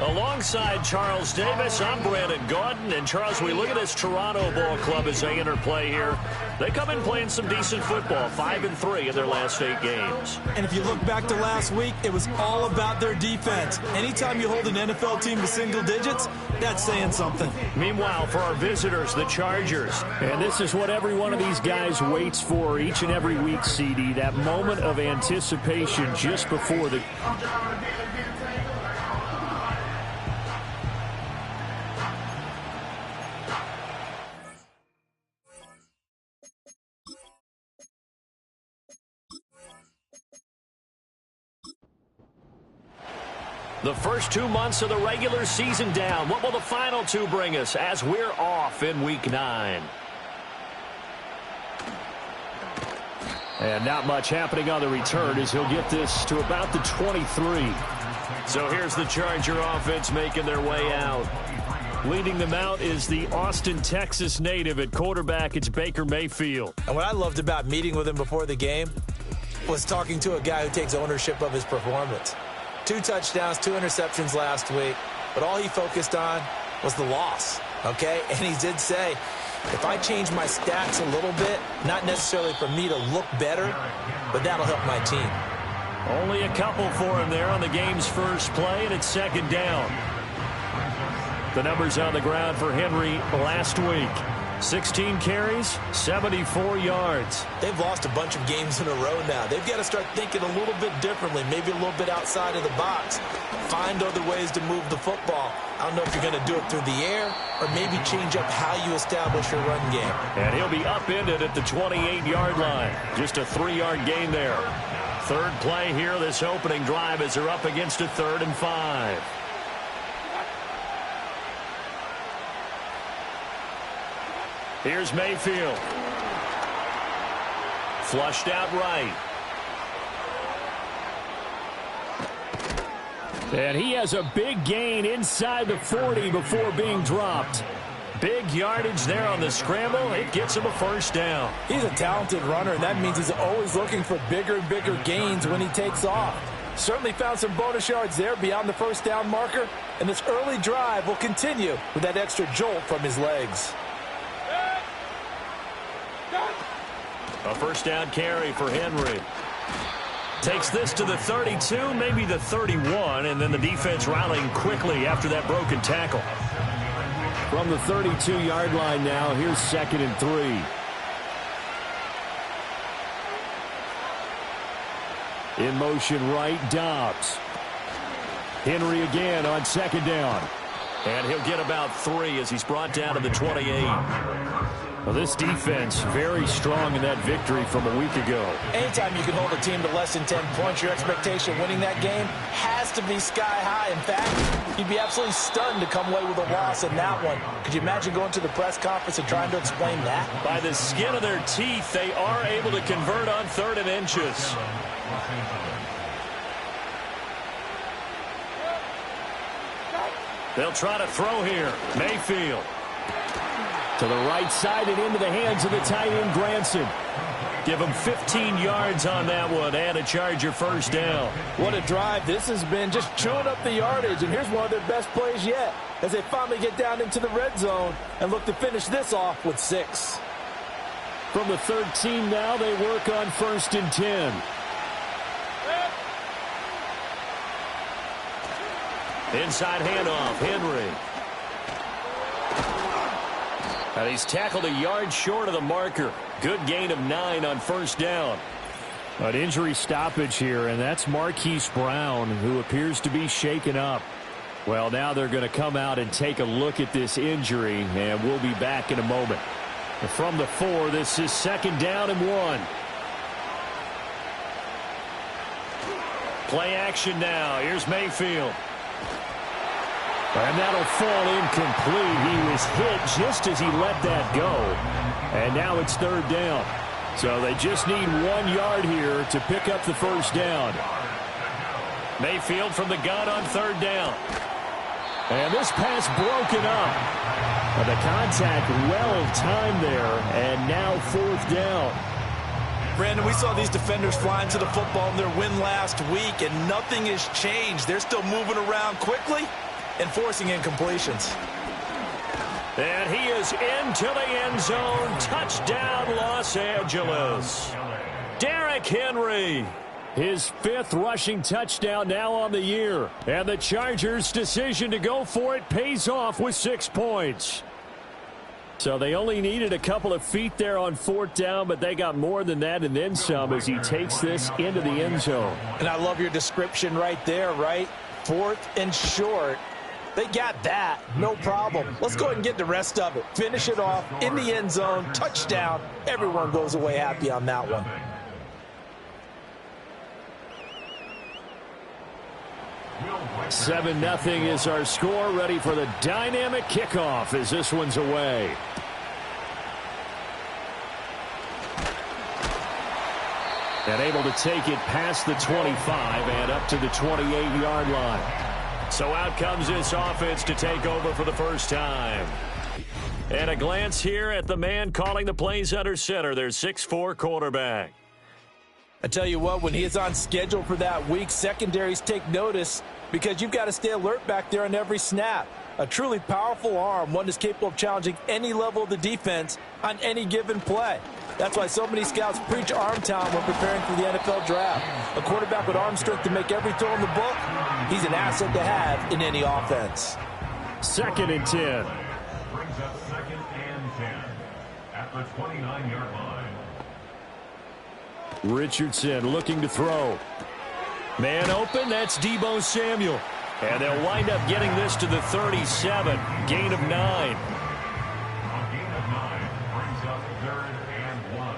Alongside Charles Davis, I'm Brandon Gaudin. And Charles, we look at this Toronto ball club as they enter play here. They come in playing some decent football, 5-3 in their last 8 games. And if you look back to last week, it was all about their defense. Anytime you hold an NFL team to single digits, that's saying something. Meanwhile, for our visitors, the Chargers. And this is what every one of these guys waits for each and every week, CD. That moment of anticipation just before the... The first 2 months of the regular season down. What will the final 2 bring us as we're off in Week 9? And not much happening on the return as he'll get this to about the 23. So here's the Charger offense making their way out. Leading them out is the Austin, Texas native at quarterback. It's Baker Mayfield. And what I loved about meeting with him before the game was talking to a guy who takes ownership of his performance. 2 touchdowns, 2 interceptions last week, but all he focused on was the loss, okay? And he did say, if I change my stats a little bit, not necessarily for me to look better, but that'll help my team. Only a couple for him there on the game's first play, and it's 2nd down. The numbers on the ground for Henry last week. 16 carries, 74 yards. They've lost a bunch of games in a row now. They've got to start thinking a little bit differently, maybe a little bit outside of the box. Find other ways to move the football. I don't know if you're going to do it through the air or maybe change up how you establish your run game. And he'll be upended at the 28-yard line. Just a 3-yard gain there. 3rd play here, this opening drive as they're up against a 3rd and 5. Here's Mayfield. Flushed out right. And he has a big gain inside the 40 before being dropped. Big yardage there on the scramble. It gets him a 1st down. He's a talented runner, and that means he's always looking for bigger and bigger gains when he takes off. Certainly found some bonus yards there beyond the 1st down marker, and this early drive will continue with that extra jolt from his legs. A 1st down carry for Henry. Takes this to the 32, maybe the 31, and then the defense rallying quickly after that broken tackle. From the 32-yard line now, here's 2nd and 3. In motion right, Dobbs. Henry again on 2nd down. And he'll get about 3 as he's brought down to the 28. Well, this defense very strong in that victory from a week ago. Anytime you can hold a team to less than 10 points, your expectation winning that game has to be sky high. In fact, you'd be absolutely stunned to come away with a loss in that one. Could you imagine going to the press conference and trying to explain that? By the skin of their teeth, they are able to convert on 3rd and inches. They'll try to throw here. Mayfield. To the right side and into the hands of the tight end, Granson. Give him 15 yards on that one and a Charger 1st down. What a drive this has been, just chewing up the yardage. And here's one of their best plays yet as they finally get down into the red zone and look to finish this off with 6. From the 13 now, they work on 1st and 10. Inside handoff, Henry. And he's tackled a yard short of the marker. Good gain of 9 on 1st down. An injury stoppage here, and that's Marquise Brown, who appears to be shaken up. Well, now they're going to come out and take a look at this injury, and we'll be back in a moment. From the 4, this is 2nd down and 1. Play action now. Here's Mayfield. And that'll fall incomplete. He was hit just as he let that go. And now it's 3rd down. So they just need 1 yard here to pick up the 1st down. Mayfield from the gun on 3rd down. And this pass broken up. The contact well timed there. And now 4th down. Brandon, we saw these defenders flying to the football in their win last week, and nothing has changed. They're still moving around quickly and forcing incompletions. And he is into the end zone. Touchdown, Los Angeles. Derrick Henry, his 5th rushing touchdown now on the year. And the Chargers' decision to go for it pays off with 6 points. So they only needed a couple of feet there on 4th down, but they got more than that and then some as he takes this into the end zone. And I love your description right there, right? 4th and short. They got that, no problem. Let's go ahead and get the rest of it. Finish it off in the end zone, touchdown. Everyone goes away happy on that one. Seven 0 is our score. Ready for the dynamic kickoff as this one's away. And able to take it past the 25 and up to the 28-yard line. So out comes this offense to take over for the first time. And a glance here at the man calling the plays under center, their 6'4" quarterback. I tell you what, when he is on schedule for that week, secondaries take notice because you've got to stay alert back there on every snap. A truly powerful arm, one that's capable of challenging any level of the defense on any given play. That's why so many scouts preach arm talent when preparing for the NFL draft. A quarterback with arm strength to make every throw in the book, he's an asset to have in any offense. 2nd and 10. Brings up 2nd and 10 at the 29-yard line. Richardson looking to throw. Man open, that's Deebo Samuel. And they'll wind up getting this to the 37. Gain of 9. A gain of 9 brings up 3rd and 1.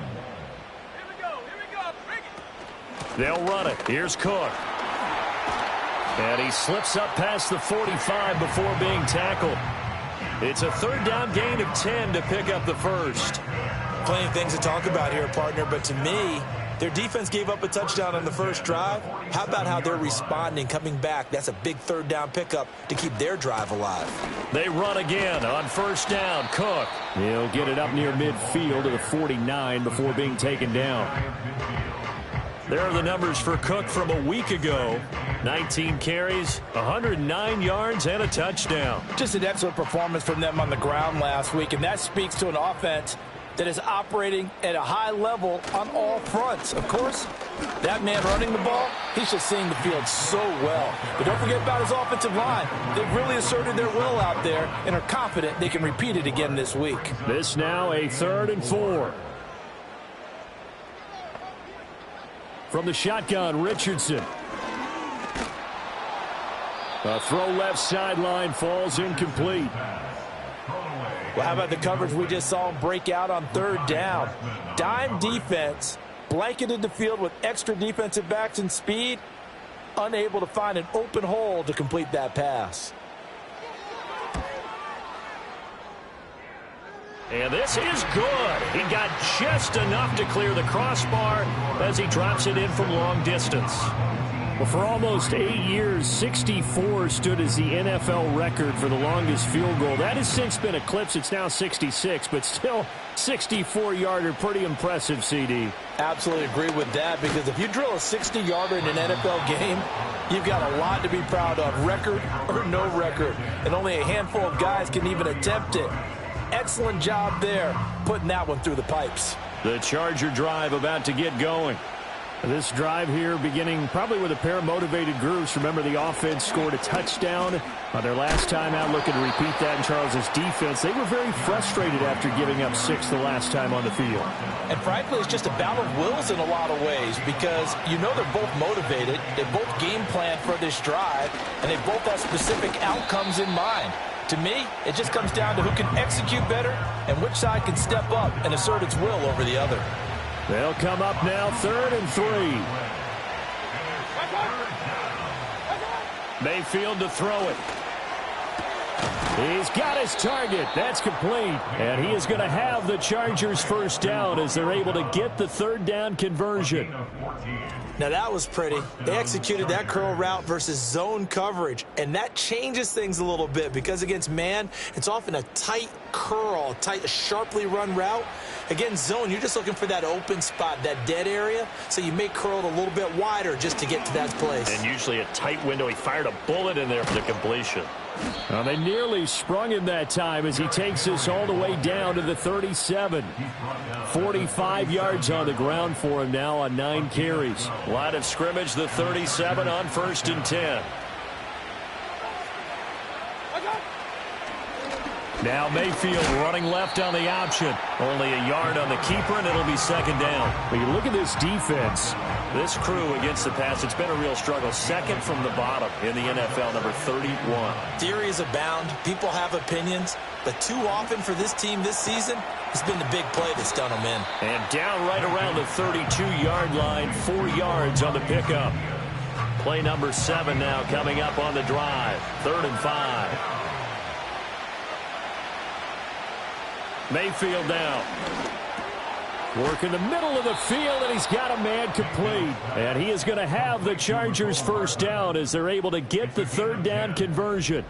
Here we go, bring it. They'll run it. Here's Cook. And he slips up past the 45 before being tackled. It's a 3rd down gain of 10 to pick up the first. Plenty of things to talk about here, partner, but to me, their defense gave up a touchdown on the first drive. How about how they're responding, coming back? That's a big 3rd down pickup to keep their drive alive. They run again on 1st down. Cook. He'll get it up near midfield to the 49 before being taken down. There are the numbers for Cook from a week ago. 19 carries, 109 yards, and a touchdown. Just an excellent performance from them on the ground last week, and that speaks to an offense that is operating at a high level on all fronts. Of course, that man running the ball, he's just seeing the field so well. But don't forget about his offensive line. They've really asserted their will out there and are confident they can repeat it again this week. This now a 3rd and 4. From the shotgun, Richardson. A throw left sideline falls incomplete. Well, how about the coverage we just saw him break out on 3rd down? Dime defense, blanketed the field with extra defensive backs and speed, unable to find an open hole to complete that pass. And this is good. He got just enough to clear the crossbar as he drops it in from long distance. Well, for almost 8 years, 64 stood as the NFL record for the longest field goal. That has since been eclipsed. It's now 66, but still 64-yarder. Pretty impressive, CD. Absolutely agree with that, because if you drill a 60-yarder in an NFL game, you've got a lot to be proud of, record or no record. And only a handful of guys can even attempt it. Excellent job there, putting that one through the pipes. The Charger drive about to get going. This drive here beginning probably with a pair of motivated groups. Remember, the offense scored a touchdown on their last time out, looking to repeat that in Charles' defense. They were very frustrated after giving up 6 the last time on the field. And frankly, it's just a battle of wills in a lot of ways, because you know they're both motivated. They both game plan for this drive, and they both have specific outcomes in mind. To me, it just comes down to who can execute better and which side can step up and assert its will over the other. They'll come up now 3rd and 3. Mayfield to throw it. He's got his target. That's complete. And he is going to have the Chargers first down as they're able to get the third down conversion. Now that was pretty. They executed that curl route versus zone coverage, and that changes things a little bit because against man, it's often a tight curl, tight, sharply run route. Against zone, you're just looking for that open spot, that dead area, so you may curl it a little bit wider just to get to that place. And usually a tight window. He fired a bullet in there for the completion. Well, they nearly sprung him that time as he takes this all the way down to the 37. 45 yards on the ground for him now on 9 carries. Line of scrimmage, the 37 on 1st and 10. Now Mayfield running left on the option. Only a yard on the keeper, and it'll be 2nd down. When you look at this defense, this crew against the pass, it's been a real struggle. 2nd from the bottom in the NFL, number 31. Theories abound. People have opinions. But too often for this team this season, it's been the big play that's done them in. And down right around the 32-yard line, 4 yards on the pickup. Play number 7 now coming up on the drive. 3rd and 5. Mayfield now. Work in the middle of the field, and he's got a man complete. And he is going to have the Chargers first down as they're able to get the 3rd down conversion.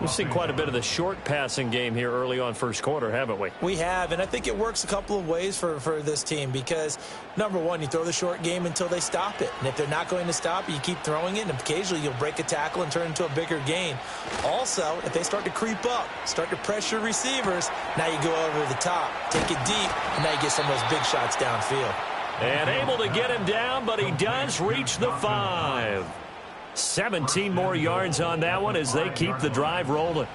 We've seen quite a bit of the short passing game here early on first quarter, haven't we? We have, and I think it works a couple of ways for this team because, number one, you throw the short game until they stop it. And if they're not going to stop it, you keep throwing it, and occasionally you'll break a tackle and turn into a bigger gain. Also, if they start to creep up, start to pressure receivers, now you go over the top, take it deep, and now you get some of those big shots downfield. And able to get him down, but he does reach the 5. 17 more yards on that one as they keep the drive rolling.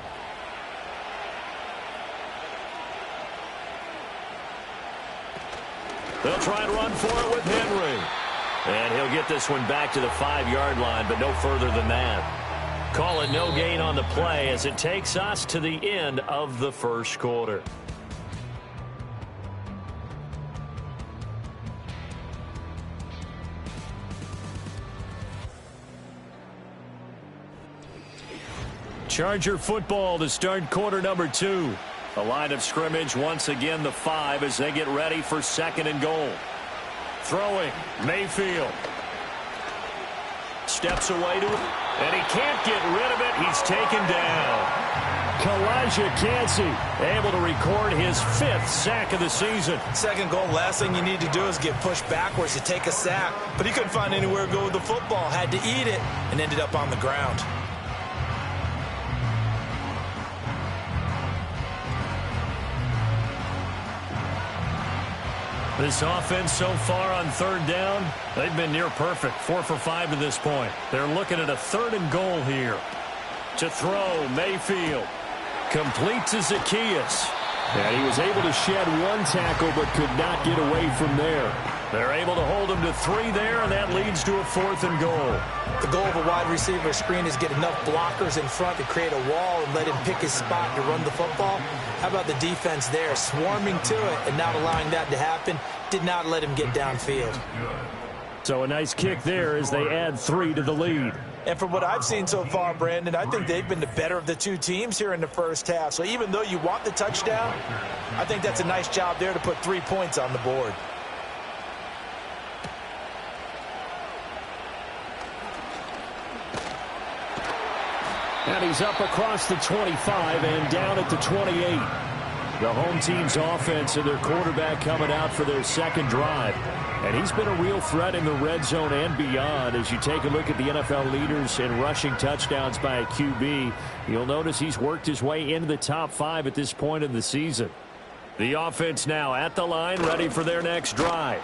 They'll try and run for it with Henry. And he'll get this one back to the 5-yard line, but no further than that. Call it no gain on the play as it takes us to the end of the first quarter. Charger football to start quarter number 2. The line of scrimmage once again the 5 as they get ready for 2nd and goal. Throwing, Mayfield. Steps away to it, and he can't get rid of it. He's taken down. Kalijah Kancey able to record his 5th sack of the season. 2nd goal, last thing you need to do is get pushed backwards to take a sack. But he couldn't find anywhere to go with the football. Had to eat it and ended up on the ground. This offense so far on 3rd down, they've been near perfect. 4 for 5 to this point. They're looking at a 3rd and goal here. To throw, Mayfield. Complete to Zacchaeus. And he was able to shed 1 tackle but could not get away from there. They're able to hold him to 3 there, and that leads to a 4th and goal. The goal of a wide receiver screen is get enough blockers in front to create a wall and let him pick his spot to run the football. How about the defense there, swarming to it and not allowing that to happen? Did not let him get downfield. So a nice kick there as they add 3 to the lead. And from what I've seen so far, Brandon, I think they've been the better of the 2 teams here in the first half. So even though you want the touchdown, I think that's a nice job there to put 3 points on the board. And he's up across the 25 and down at the 28. The home team's offense and their quarterback coming out for their 2nd drive. And he's been a real threat in the red zone and beyond. As you take a look at the NFL leaders in rushing touchdowns by a QB, you'll notice he's worked his way into the top 5 at this point in the season. The offense now at the line, ready for their next drive.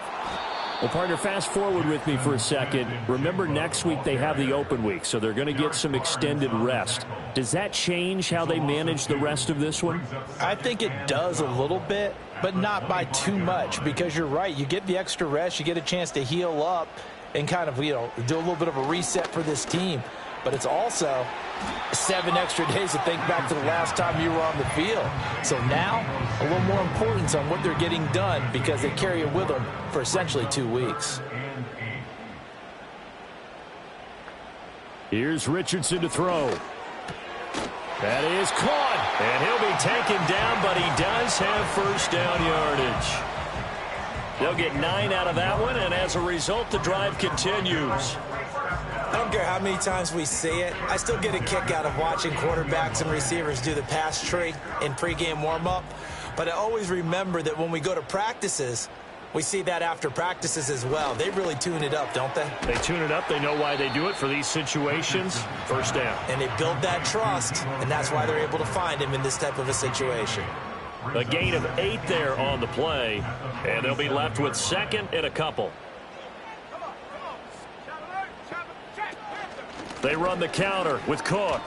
Well, partner, fast forward with me for a second. Remember, next week they have the open week, so they're going to get some extended rest. Does that change how they manage the rest of this one? I think it does a little bit, but not by too much, because you're right. You get the extra rest, you get a chance to heal up and kind of, do a little bit of a reset for this team. But it's also 7 extra days to think back to the last time you were on the field. So now, a little more importance on what they're getting done because they carry it with them for essentially 2 weeks. Here's Richardson to throw. That is caught. And he'll be taken down, but he does have first down yardage. They'll get 9 out of that one, and as a result, the drive continues. I don't care how many times we see it. I still get a kick out of watching quarterbacks and receivers do the pass tree in pregame warm-up. But I always remember that when we go to practices, we see that after practices as well. They really tune it up, don't they? They tune it up. They know why they do it for these situations. First down. And they build that trust, and that's why they're able to find him in this type of a situation. A gain of 8 there on the play, and they'll be left with second and a couple. They run the counter with Cook.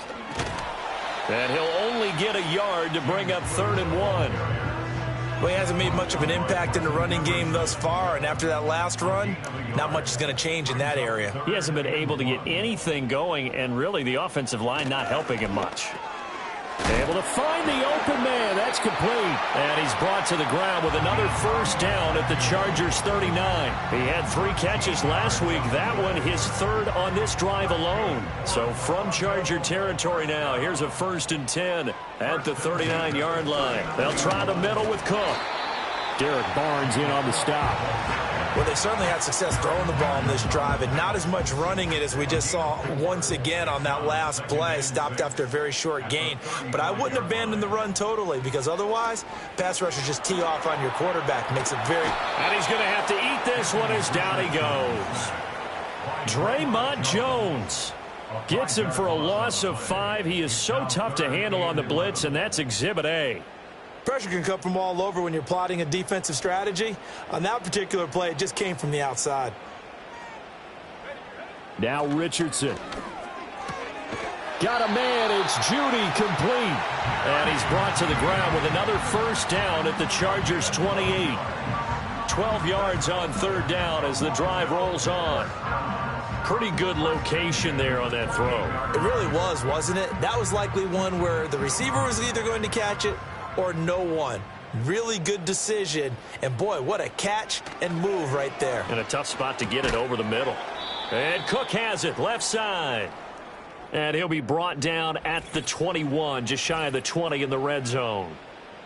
And he'll only get a yard to bring up 3rd and 1. Well, he hasn't made much of an impact in the running game thus far, and after that last run, not much is going to change in that area. He hasn't been able to get anything going, and really the offensive line not helping him much. Able to find the open man. That's complete. And he's brought to the ground with another first down at the Chargers 39. He had 3 catches last week. That one his 3rd on this drive alone. So from Charger territory now, here's a 1st and 10 at the 39-yard line. They'll try the middle with Cook. Derek Barnes in on the stop. Well, they certainly had success throwing the ball on this drive and not as much running it as we just saw once again on that last play. Stopped after a very short gain. But I wouldn't abandon the run totally because otherwise, pass rushers just tee off on your quarterback. Makes it very... And he's going to have to eat this one as down he goes. Draymond Jones gets him for a loss of 5. He is so tough to handle on the blitz, and that's Exhibit A. Pressure can come from all over when you're plotting a defensive strategy. On that particular play, it just came from the outside. Now Richardson. Got a man. It's Judy complete. And he's brought to the ground with another first down at the Chargers 28. 12 yards on 3rd down as the drive rolls on. Pretty good location there on that throw. It really was, wasn't it? That was likely one where the receiver was either going to catch it or no one. Really good decision. And boy, what a catch and move right there. And a tough spot to get it over the middle. And Cook has it left side. And he'll be brought down at the 21, just shy of the 20 in the red zone.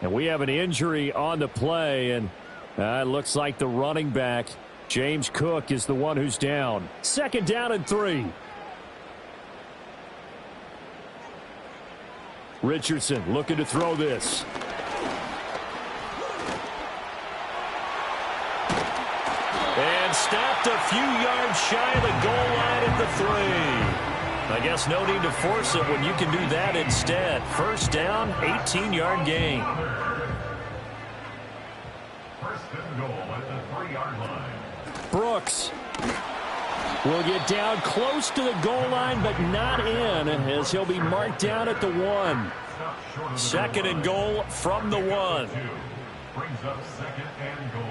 And we have an injury on the play, and it looks like the running back, James Cook, is the one who's down. 2nd down and 3. Richardson looking to throw this. And stopped a few yards shy of the goal line at the 3. I guess no need to force it when you can do that instead. First down, 18-yard gain. 1st and goal at the 3-yard line. Brooks will get down close to the goal line, but not in, as he'll be marked down at the 1. 2nd and goal from the 1. Brings up 2nd and goal.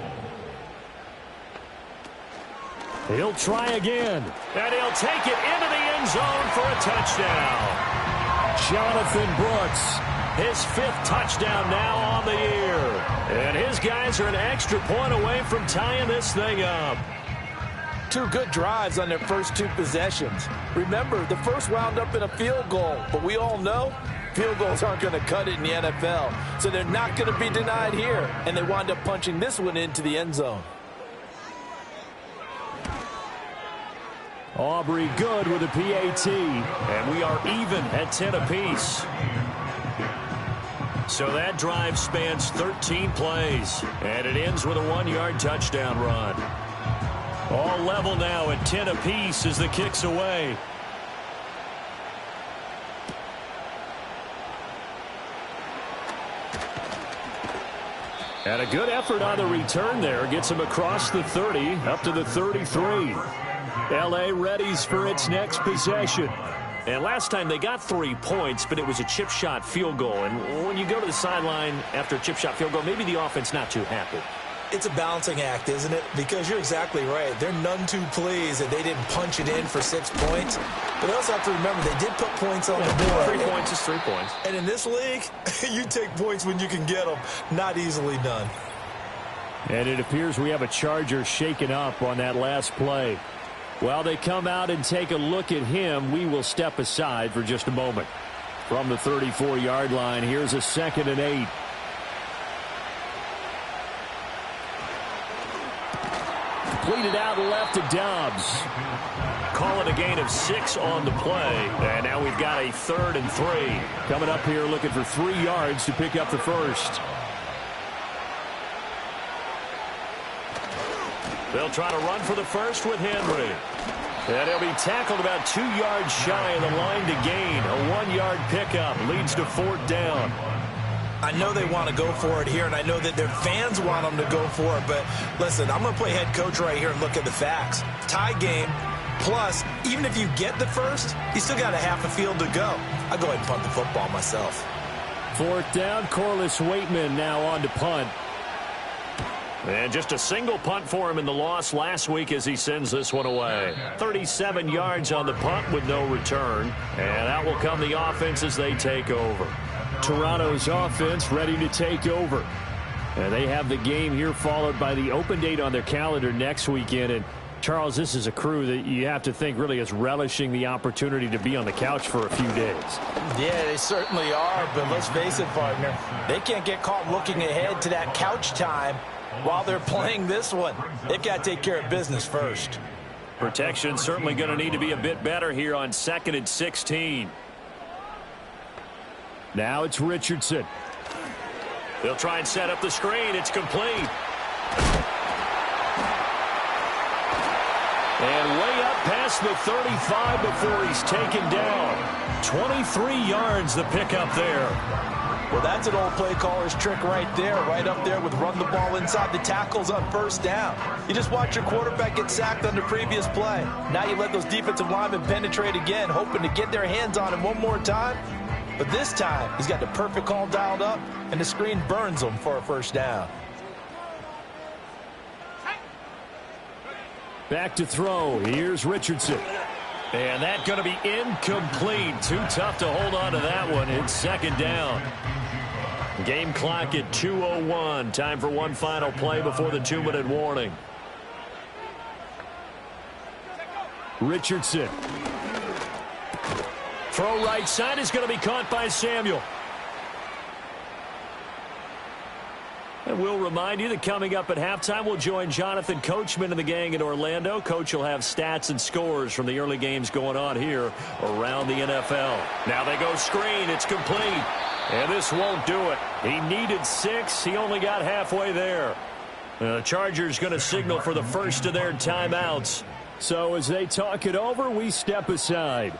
He'll try again, and he'll take it into the end zone for a touchdown. Jonathan Brooks, his 5th touchdown now on the year. And his guys are an extra point away from tying this thing up. 2 good drives on their first 2 possessions. Remember, the first wound up in a field goal, but we all know field goals aren't going to cut it in the NFL, so they're not going to be denied here, and they wind up punching this one into the end zone. Aubrey good with a PAT, and we are even at 10 apiece. So that drive spans 13 plays, and it ends with a 1-yard touchdown run. All level now at 10 apiece as the kick's away. And a good effort on the return there. Gets him across the 30, up to the 33. L.A. readies for its next possession. And last time they got 3 points, but it was a chip shot field goal. And when you go to the sideline after a chip shot field goal, maybe the offense not too happy. It's a balancing act, isn't it? Because you're exactly right. They're none too pleased that they didn't punch it in for 6 points. But they also have to remember they did put points on the board. 3 points is 3 points. And in this league, you take points when you can get them. Not easily done. And it appears we have a Charger shaken up on that last play. While they come out and take a look at him, we will step aside for just a moment. From the 34-yard line, here's a 2nd and 8. Completed out left to Dobbs. Call it a gain of 6 on the play. And now we've got a 3rd and 3. Coming up here looking for 3 yards to pick up the first. They'll try to run for the first with Henry. And he'll be tackled about 2 yards shy of the line to gain. A 1-yard pickup leads to 4th down. I know they want to go for it here, and I know that their fans want them to go for it. But listen, I'm going to play head coach right here and look at the facts. Tie game, plus, even if you get the first, you still got a half a field to go. I'll go ahead and punt the football myself. 4th down, Corliss Waitman now on to punt. And just a single punt for him in the loss last week as he sends this one away. 37 yards on the punt with no return. And out will come the offense as they take over. Toronto's offense ready to take over. And they have the game here followed by the open date on their calendar next weekend. And Charles, this is a crew that you have to think really is relishing the opportunity to be on the couch for a few days. Yeah, they certainly are. But let's face it, partner, they can't get caught looking ahead to that couch time while they're playing this one. They've got to take care of business first. Protection certainly going to need to be a bit better here on 2nd and 16. Now it's Richardson. They'll try and set up the screen. It's complete. And way up past the 35 before he's taken down. 23 yards the pickup there. Well, that's an old play caller's trick right there. Right up there with run the ball inside the tackles on 1st down. You just watch your quarterback get sacked on the previous play. Now you let those defensive linemen penetrate again, hoping to get their hands on him one more time. But this time, he's got the perfect call dialed up, and the screen burns him for a 1st down. Back to throw. Here's Richardson. And that's going to be incomplete. Too tough to hold on to that one. It's 2nd down. Game clock at 2:01. Time for one final play before the 2-minute warning. Richardson. Throw right side is going to be caught by Samuel. And we'll remind you that coming up at halftime, we'll join Jonathan Coachman and the gang in Orlando. Coach will have stats and scores from the early games going on here around the NFL. Now they go screen. It's complete. And this won't do it. He needed 6. He only got halfway there. The Chargers going to signal for the first of their timeouts. So as they talk it over, we step aside.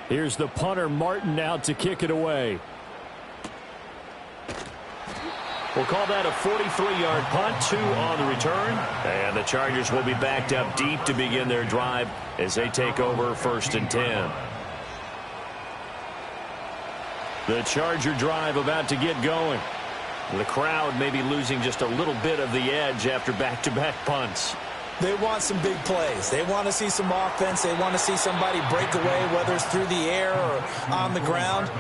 Here's the punter, Martin, out to kick it away. We'll call that a 43-yard punt, 2 on the return. And the Chargers will be backed up deep to begin their drive as they take over 1st and 10. The Charger drive about to get going. The crowd may be losing just a little bit of the edge after back-to-back punts. They want some big plays. They want to see some offense. They want to see somebody break away, whether it's through the air or on the ground.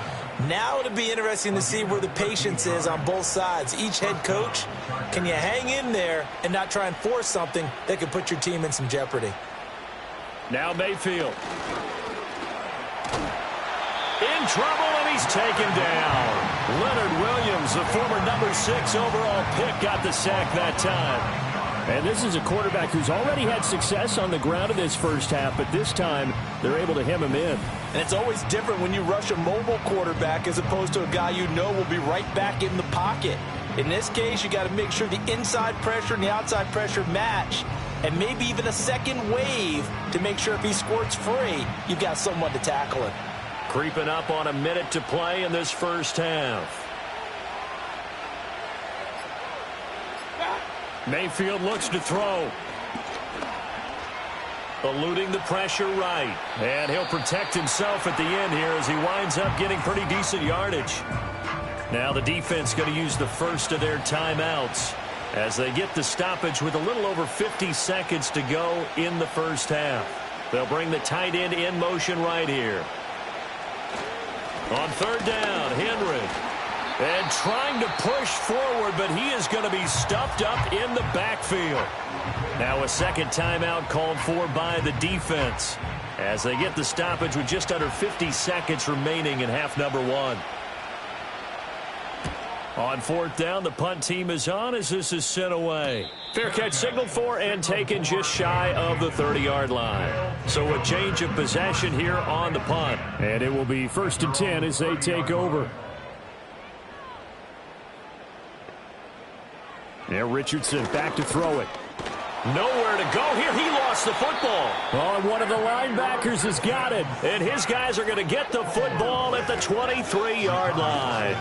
Now it'll be interesting to see where the patience is on both sides. Each head coach, can you hang in there and not try and force something that could put your team in some jeopardy? Now Mayfield. In trouble, and he's taken down. Leonard Williams, the former number 6 overall pick, got the sack that time. And this is a quarterback who's already had success on the ground in this first half, but this time they're able to hem him in. And it's always different when you rush a mobile quarterback as opposed to a guy you know will be right back in the pocket. In this case, you got to make sure the inside pressure and the outside pressure match, and maybe even a second wave to make sure if he squirts free, you've got someone to tackle him. Creeping up on a minute to play in this first half. Mayfield looks to throw. Eluding the pressure right. And he'll protect himself at the end here as he winds up getting pretty decent yardage. Now the defense going to use the first of their timeouts as they get the stoppage with a little over 50 seconds to go in the first half. They'll bring the tight end in motion right here. On 3rd down, Henry. And trying to push forward, but he is going to be stuffed up in the backfield. Now a second timeout called for by the defense. as they get the stoppage with just under 50 seconds remaining in half number 1. On fourth down, the punt team is on as this is sent away. Fair catch signaled for and taken just shy of the 30-yard line. So a change of possession here on the punt. And it will be 1st and 10 as they take over. Now Richardson back to throw it. Nowhere to go here. He lost the football. Oh, and one of the linebackers has got it. And his guys are going to get the football at the 23-yard line.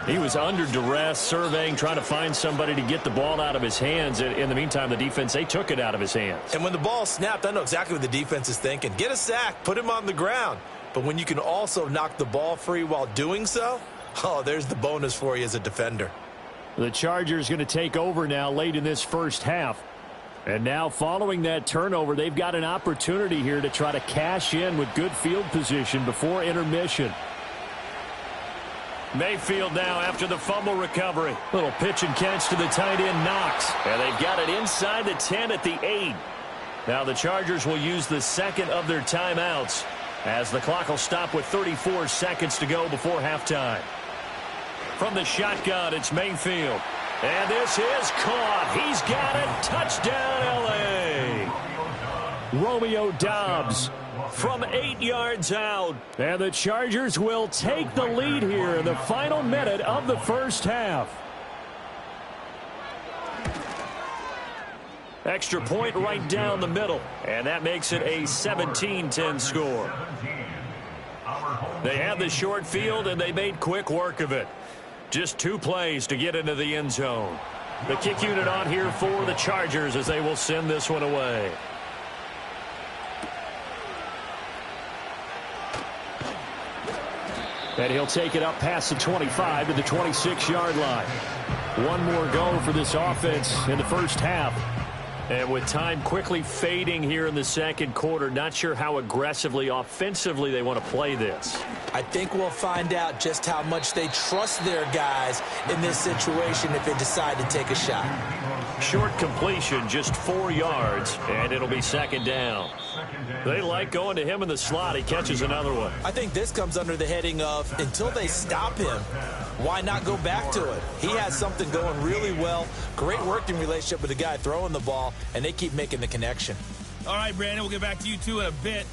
He was under duress, surveying, trying to find somebody to get the ball out of his hands. In the meantime, the defense, they took it out of his hands. And when the ball snapped, I know exactly what the defense is thinking. Get a sack, put him on the ground. But when you can also knock the ball free while doing so, oh, there's the bonus for you as a defender. The Chargers going to take over now late in this first half. And now following that turnover, they've got an opportunity here to try to cash in with good field position before intermission. Mayfield now after the fumble recovery. Little pitch and catch to the tight end, Knox. And they've got it inside the 10 at the 8. Now the Chargers will use the second of their timeouts as the clock will stop with 34 seconds to go before halftime. From the shotgun, it's Mayfield. And this is caught. He's got it. Touchdown, L.A. Romeo Doubs from 8 yards out. And the Chargers will take the lead here in the final minute of the first half. Extra point right down the middle. And that makes it a 17-10 score. They had the short field, and they made quick work of it. Just 2 plays to get into the end zone. The kick unit on here for the Chargers as they will send this one away. And he'll take it up past the 25 to the 26-yard line. One more go for this offense in the first half. And with time quickly fading here in the second quarter, not sure how aggressively, offensively they want to play this. I think we'll find out just how much they trust their guys in this situation if they decide to take a shot. Short completion, just 4 yards, and it'll be second down. They like going to him in the slot. He catches another one. I think this comes under the heading of until they stop him, why not go back to it? He has something going really well. Great working relationship with the guy throwing the ball, and they keep making the connection. All right, Brandon, we'll get back to you two in a bit.